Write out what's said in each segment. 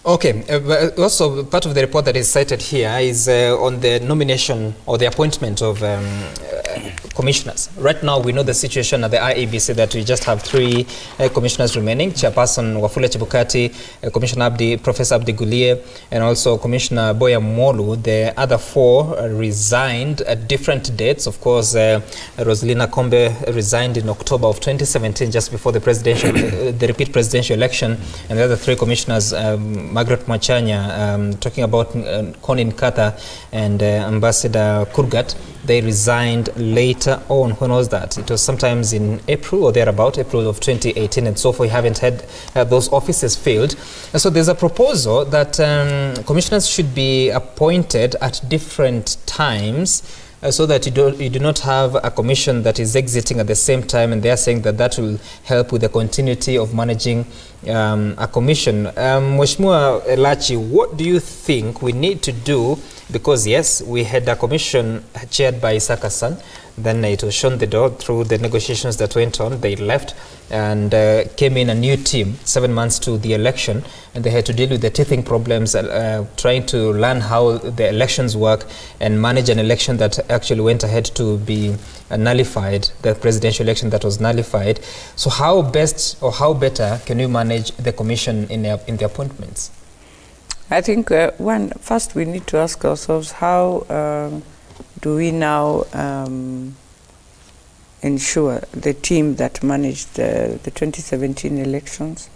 Okay, but also part of the report that is cited here is on the nomination or the appointment of commissioners. Right now, we know the situation at the IEBC that we just have 3 commissioners remaining: Chairperson Wafula Chebukati, Commissioner Professor Abdi Gulie, and also Commissioner Boya Molu. The other 4 resigned at different dates. Of course, Rosalina Kombe resigned in October of 2017, just before the presidential, the repeat presidential election, and the other 3 commissioners, Margaret Mwachanya, talking about Conin Kata and Ambassador Kurgat, they resigned later on. When was that? It was sometimes in April or thereabout, April of 2018, and so far we haven't had those offices filled. And so there's a proposal that commissioners should be appointed at different times, so that you do not have a commission that is exiting at the same time, and they are saying that that will help with the continuity of managing a commission. Mheshimiwa Elachi, what do you think we need to do? Because yes, we had a commission chaired by Isaka San, then it was shown the door through the negotiations that went on. They left and came in a new team 7 months to the election, and they had to deal with the teething problems, trying to learn how the elections work and manage an election that actually went ahead to be nullified, the presidential election that was nullified. So how best or how better can you manage the commission in the appointments? I think first we need to ask ourselves, how do we now ensure the team that managed the 2017 elections,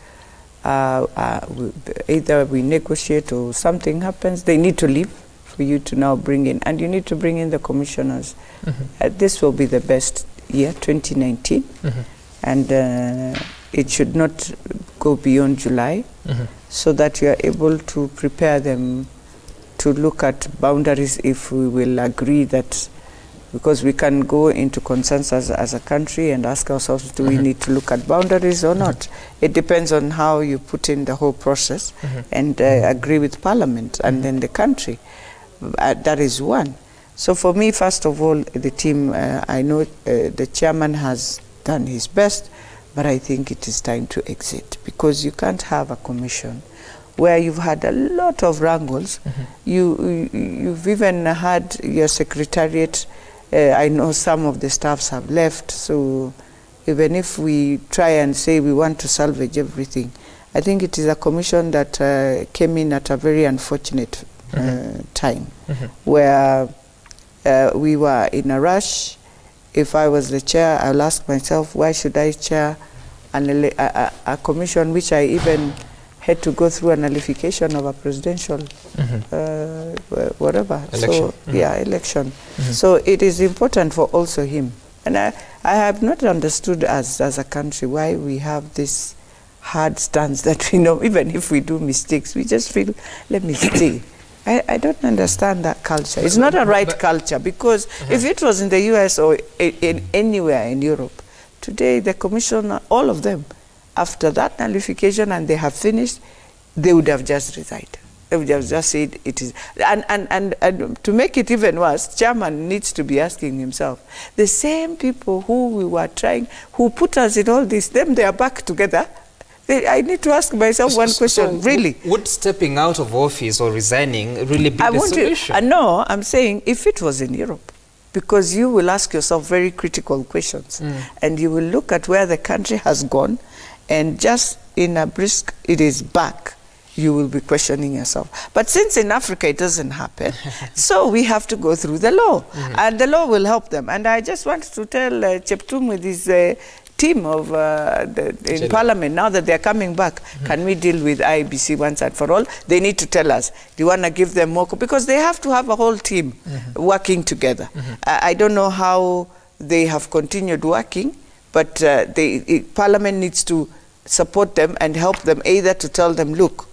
either we negotiate or something happens, they need to leave for you to now bring in, and you need to bring in the commissioners. This will be the best year, 2019, and it should not go beyond July, so that you are able to prepare them to look at boundaries if we will agree that, because we can go into consensus as a country and ask ourselves, do we need to look at boundaries or not? It depends on how you put in the whole process and agree with Parliament and then the country. That is one. So for me, first of all, the team, I know the chairman has done his best, but I think it is time to exit, because you can't have a commission where you've had a lot of wrangles. You've even had your secretariat. I know some of the staffs have left, so even if we try and say we want to salvage everything, I think it is a commission that came in at a very unfortunate time, where we were in a rush. If I was the chair, I'll ask myself, why should I chair a commission which I even had to go through a nullification of a presidential whatever election. So election. So it is important for also him, and I have not understood as a country why we have this hard stance that we know even if we do mistakes, we just feel, let me stay. I don't understand that culture. It's not a right culture, because if it was in the US or anywhere in Europe, today the commission, all of them, after that nullification and they have finished, they would have just resigned. They would have just said it is. And to make it even worse, chairman needs to be asking himself, the same people who we were trying, who put us in all this, them, they are back together. I need to ask myself one question, really. Would stepping out of office or resigning really be the solution? No, I'm saying if it was in Europe, because you will ask yourself very critical questions, and you will look at where the country has gone, and just in a brisk, it is back, you will be questioning yourself. But since in Africa it doesn't happen, so we have to go through the law, and the law will help them. And I just want to tell Cheptum with his team of in Parliament, now that they're coming back, can we deal with IBC once and for all? They need to tell us, do you want to give them more? Because they have to have a whole team working together. I don't know how they have continued working, but Parliament needs to support them and help them, either to tell them, look,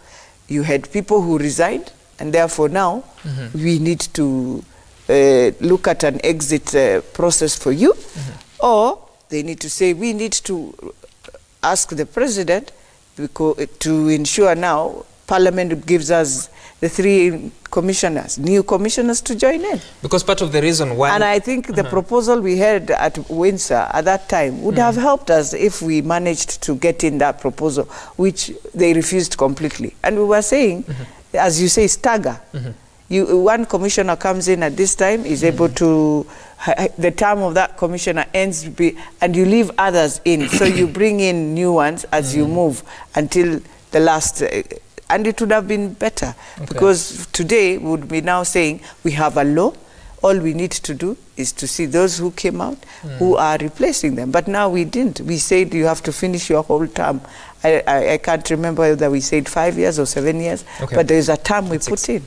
you had people who resigned, and therefore now we need to look at an exit process for you, or they need to say, we need to ask the president to ensure now Parliament gives us the 3 commissioners, new commissioners to join in. Because part of the reason why... And I think the proposal we had at Windsor at that time would have helped us if we managed to get in that proposal, which they refused completely. And we were saying, as you say, stagger. One commissioner comes in at this time, is able to, the term of that commissioner ends, and you leave others in. So you bring in new ones as you move until the last, and it would have been better. Because today we would be now saying we have a law, all we need to do is to see those who came out, who are replacing them. But now we didn't. We said you have to finish your whole term. I can't remember whether we said 5 years or 7 years, but there is a term we put in.